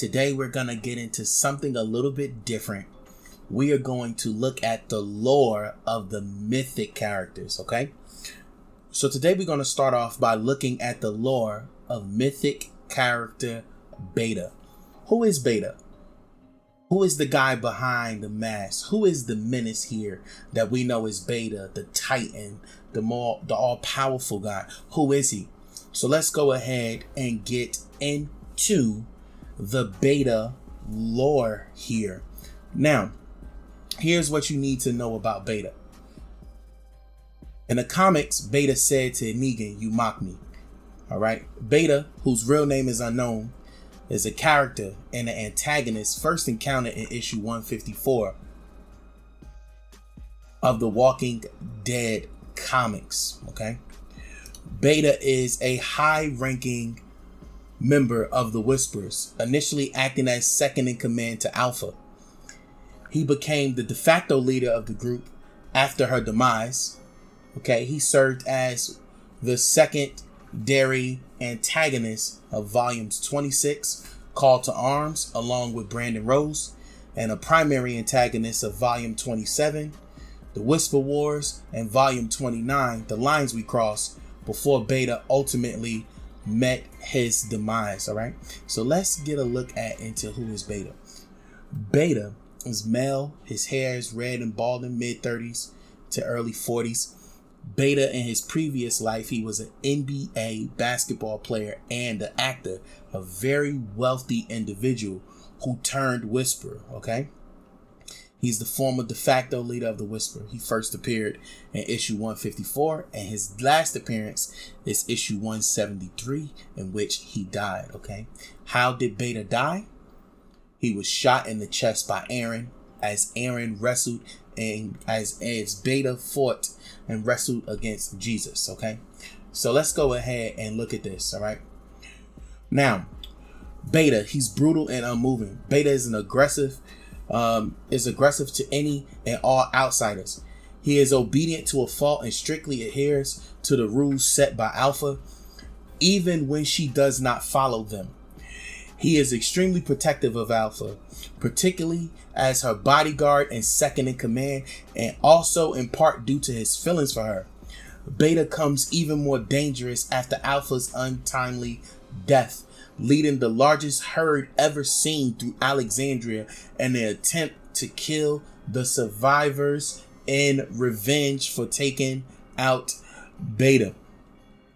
today we're going to get into something a little bit different. We are going to look at the lore of the mythic characters, okay? So today we're going to start off by looking at the lore of mythic character Beta. Who is Beta? Who is the guy behind the mask? Who is the menace here that we know is Beta, the Titan, the all-powerful guy? Who is he? So let's go ahead and get into the Beta lore here. Now, here's what you need to know about Beta. In the comics, Beta said to Negan, "You mock me." All right. Beta, whose real name is unknown, is a character and an antagonist first encountered in issue 154 of the Walking Dead comics. Okay. Beta is a high-ranking member of the Whisperers, initially acting as second in command to Alpha. He became the de facto leader of the group after her demise. Okay, he served as the secondary antagonist of volumes 26, Call to Arms, along with Brandon Rose, and a primary antagonist of volume 27, The Whisper Wars, and volume 29, The Lines We Cross, before Beta ultimately met his demise. All right, so let's get a look into who is Beta. Beta is male. His hair is red and bald in mid-30s to early 40s. Beta, in his previous life, he was an NBA basketball player and an actor, a very wealthy individual who turned Whisperer, okay? He's the former de facto leader of the Whisperer. He first appeared in issue 154, and his last appearance is issue 173, in which he died, okay? How did Beta die? He was shot in the chest by Aaron, as Aaron wrestled and as Beta fought and wrestled against Jesus, okay? So let's go ahead and look at this, all right? Now, Beta, he's brutal and unmoving. Beta is aggressive to any and all outsiders. He is obedient to a fault and strictly adheres to the rules set by Alpha, even when she does not follow them. He is extremely protective of Alpha, particularly as her bodyguard and second in command, and also in part due to his feelings for her. Beta comes even more dangerous after Alpha's untimely death, leading the largest herd ever seen through Alexandria in an attempt to kill the survivors in revenge for taking out Beta.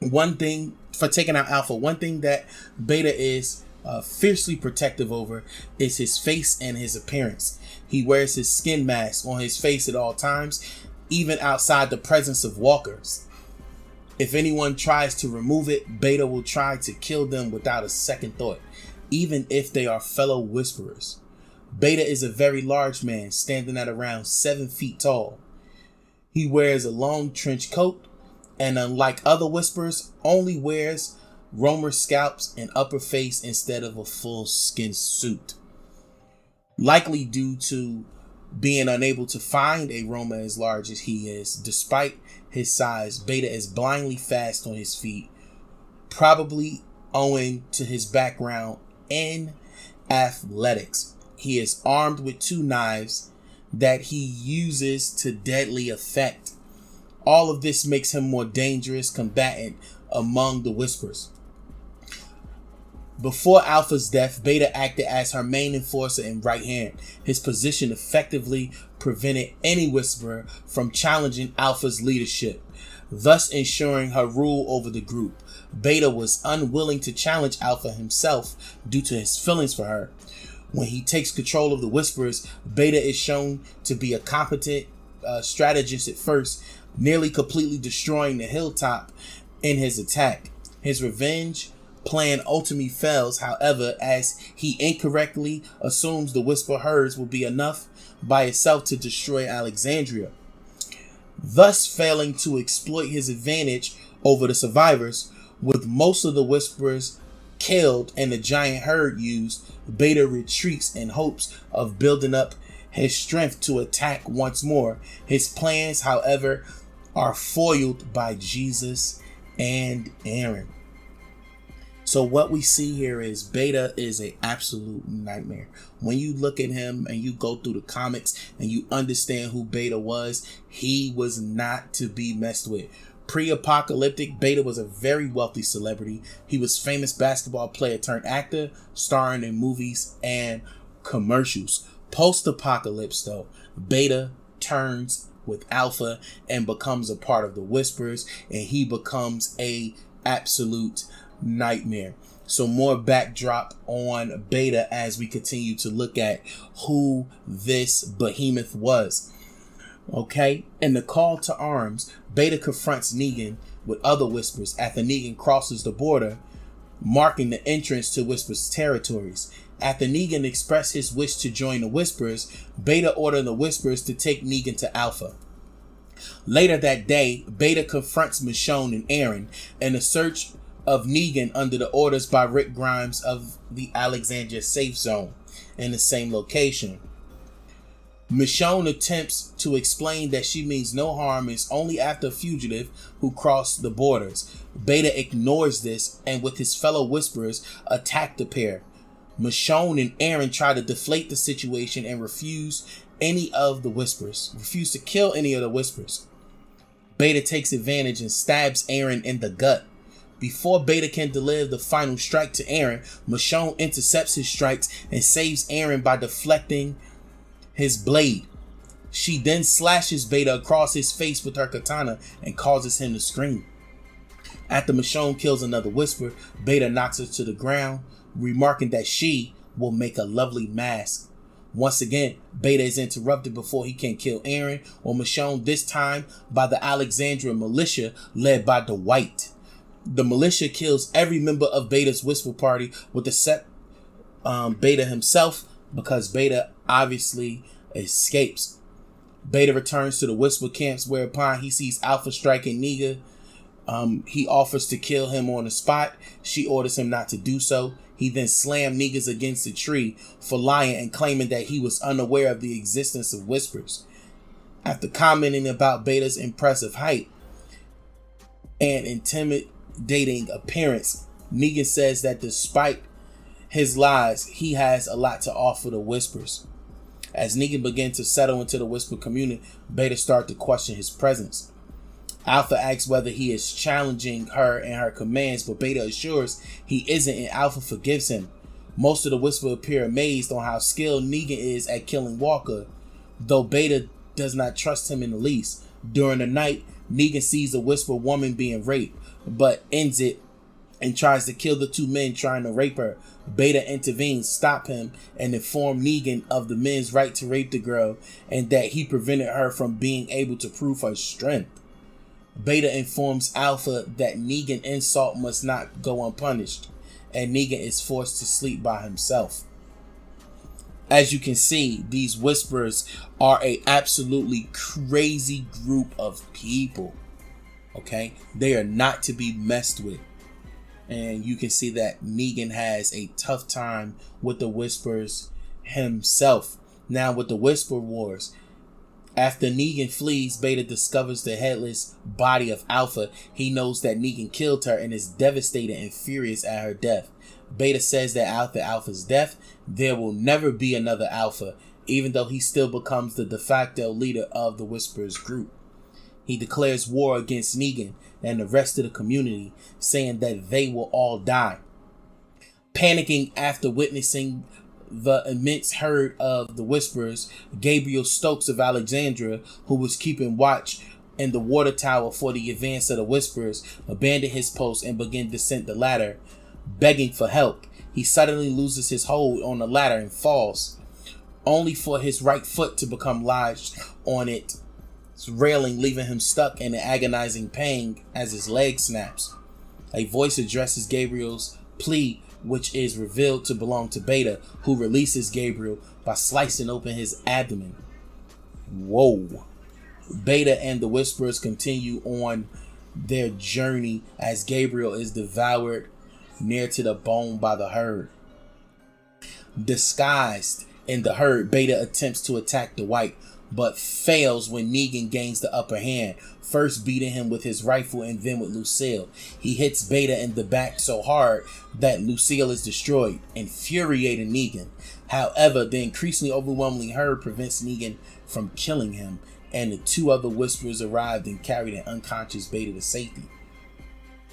One thing that Beta is fiercely protective over is his face and his appearance. He wears his skin mask on his face at all times, even outside the presence of walkers. If anyone tries to remove it, Beta will try to kill them without a second thought, even if they are fellow Whisperers. Beta is a very large man, standing at around 7 feet tall. He wears a long trench coat, and unlike other Whisperers, only wears roamer scalps and upper face instead of a full skin suit. Likely due to being unable to find a roamer as large as he is, despite his size, Beta is blindly fast on his feet, probably owing to his background in athletics. He is armed with 2 knives that he uses to deadly effect. All of this makes him more dangerous combatant among the Whisperers. Before Alpha's death, Beta acted as her main enforcer and right hand. His position effectively prevented any Whisperer from challenging Alpha's leadership, thus ensuring her rule over the group. Beta was unwilling to challenge Alpha himself due to his feelings for her. When he takes control of the Whisperers, Beta is shown to be a competent strategist at first, nearly completely destroying the hilltop in his attack. His revenge plan ultimately fails, however, as he incorrectly assumes the Whisper herds will be enough by itself to destroy Alexandria, thus failing to exploit his advantage over the survivors. With most of the Whisperers killed and the giant herd used, Beta retreats in hopes of building up his strength to attack once more. His plans, however, are foiled by Jesus and Aaron. So what we see here is Beta is an absolute nightmare. When you look at him and you go through the comics and you understand who Beta was, he was not to be messed with. Pre-apocalyptic, Beta was a very wealthy celebrity. He was a famous basketball player turned actor, starring in movies and commercials. Post-apocalypse though, Beta turns with Alpha and becomes a part of the Whispers, and he becomes a absolute nightmare. So more backdrop on Beta as we continue to look at who this behemoth was. Okay, in the call to arms, Beta confronts Negan with other Whispers after Negan crosses the border, marking the entrance to Whispers territories. After Negan expressed his wish to join the Whispers, Beta ordered the Whispers to take Negan to Alpha. Later that day, Beta confronts Michonne and Aaron in a search of Negan under the orders by Rick Grimes of the Alexandria Safe Zone in the same location. Michonne attempts to explain that she means no harm, is only after a fugitive who crossed the borders. Beta ignores this and with his fellow Whisperers attack the pair. Michonne and Aaron try to deflate the situation and refuse to kill any of the Whispers. Beta takes advantage and stabs Aaron in the gut. Before Beta can deliver the final strike to Aaron, Michonne intercepts his strikes and saves Aaron by deflecting his blade. She then slashes Beta across his face with her katana and causes him to scream. After Michonne kills another Whisper, Beta knocks her to the ground, remarking that she will make a lovely mask. Once again, Beta is interrupted before he can kill Aaron or Michonne, this time by the Alexandria militia led by Dwight. The militia kills every member of Beta's Whisper party with except Beta himself, because Beta obviously escapes. Beta returns to the Whisper camps, whereupon he sees Alpha striking Negan. He offers to kill him on the spot. She orders him not to do so. He then slammed Negan against a tree for lying and claiming that he was unaware of the existence of Whispers. After commenting about Beta's impressive height and intimidating appearance, Negan says that despite his lies, he has a lot to offer the Whispers. As Negan begins to settle into the Whisper community, Beta starts to question his presence. Alpha asks whether he is challenging her and her commands, but Beta assures he isn't, and Alpha forgives him. Most of the Whisper appear amazed on how skilled Negan is at killing Walker, though Beta does not trust him in the least. During the night, Negan sees a Whisper woman being raped, but ends it and tries to kill the two men trying to rape her. Beta intervenes, stop him, and inform Negan of the men's right to rape the girl and that he prevented her from being able to prove her strength. Beta informs Alpha that Negan insult must not go unpunished, and Negan is forced to sleep by himself. As you can see, these Whispers are a absolutely crazy group of people. Okay, they are not to be messed with. And you can see that Negan has a tough time with the Whispers himself. Now with the Whisper Wars, after Negan flees, Beta discovers the headless body of Alpha. He knows that Negan killed her and is devastated and furious at her death. Beta says that after Alpha's death, there will never be another Alpha, even though he still becomes the de facto leader of the Whispers group. He declares war against Negan and the rest of the community, saying that they will all die. Panicking after witnessing the immense herd of the Whispers, Gabriel Stokes of Alexandria, who was keeping watch in the water tower for the advance of the Whispers, abandoned his post and began to descend the ladder, begging for help. He suddenly loses his hold on the ladder and falls, only for his right foot to become lodged on its railing, leaving him stuck in an agonizing pain as his leg snaps. A voice addresses Gabriel's plea, which is revealed to belong to Beta, who releases Gabriel by slicing open his abdomen. Whoa. Beta and the Whisperers continue on their journey as Gabriel is devoured near to the bone by the herd. Disguised in the herd, Beta attempts to attack Dwight, but fails when Negan gains the upper hand, first beating him with his rifle and then with Lucille. He hits Beta in the back so hard that Lucille is destroyed, infuriating Negan. However, the increasingly overwhelming herd prevents Negan from killing him, and the two other Whisperers arrived and carried an unconscious Beta to safety.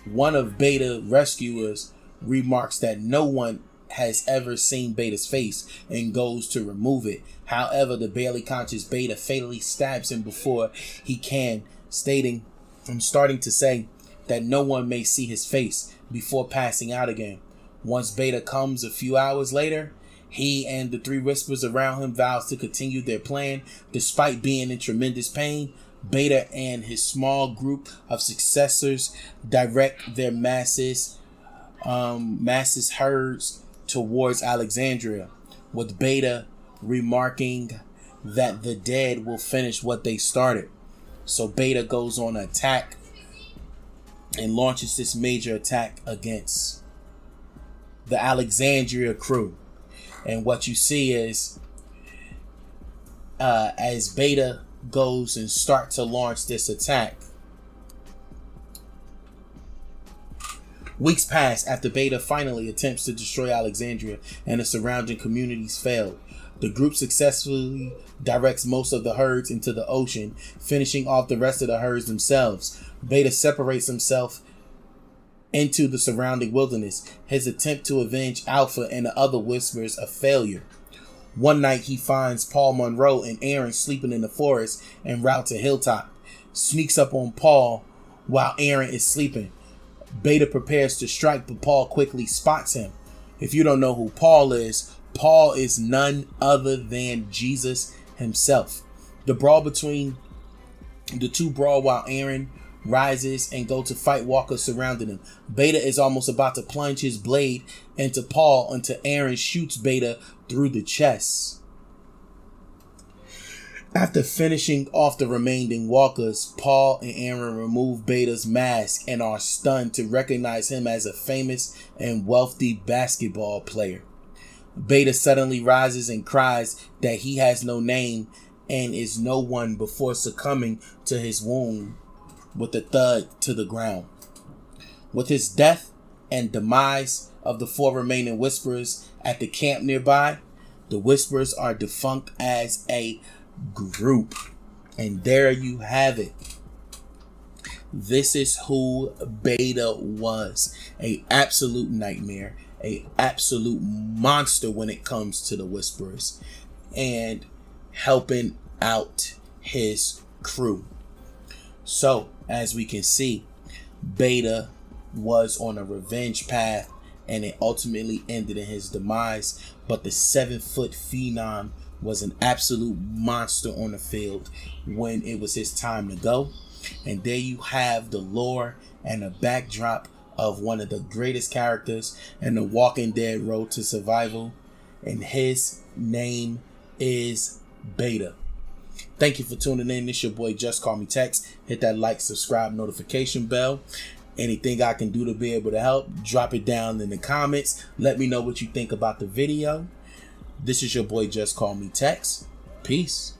One of Beta's rescuers remarks that no one has ever seen Beta's face and goes to remove it. However, the barely conscious Beta fatally stabs him before he can, starting to say that no one may see his face before passing out again. Once Beta comes a few hours later, he and the three Whisperers around him vows to continue their plan despite being in tremendous pain. Beta and his small group of successors direct their masses herds towards Alexandria, with Beta remarking that the dead will finish what they started. So Beta goes on an attack and launches this major attack against the Alexandria crew. And what you see is as Beta goes and starts to launch this attack, weeks pass after Beta finally attempts to destroy Alexandria and the surrounding communities failed. The group successfully directs most of the herds into the ocean, finishing off the rest of the herds themselves. Beta separates himself into the surrounding wilderness, his attempt to avenge Alpha and the other Whisperers a failure. One night he finds Paul Monroe and Aaron sleeping in the forest en route to Hilltop, sneaks up on Paul while Aaron is sleeping. Beta prepares to strike, but Paul quickly spots him. If you don't know who Paul is none other than Jesus himself. The brawl between the two brawl while Aaron rises and go to fight walkers surrounding him. Beta is almost about to plunge his blade into Paul until Aaron shoots Beta through the chest. After finishing off the remaining walkers, Paul and Aaron remove Beta's mask and are stunned to recognize him as a famous and wealthy basketball player. Beta suddenly rises and cries that he has no name and is no one before succumbing to his wound with a thud to the ground. With his death and demise of the four remaining Whisperers at the camp nearby, the Whisperers are defunct as a group. And there you have it. This is who Beta was. A absolute nightmare. A absolute monster when it comes to the Whisperers. And helping out his crew. So, as we can see, Beta was on a revenge path and it ultimately ended in his demise. But the 7-foot phenom was an absolute monster on the field when it was his time to go. And there you have the lore and a backdrop of one of the greatest characters in the Walking Dead Road to Survival. And his name is Beta. Thank you for tuning in. This your boy JustCMTexx. Hit that like, subscribe, notification bell. Anything I can do to be able to help, drop it down in the comments. Let me know what you think about the video. This is your boy JustCMTexx. Peace.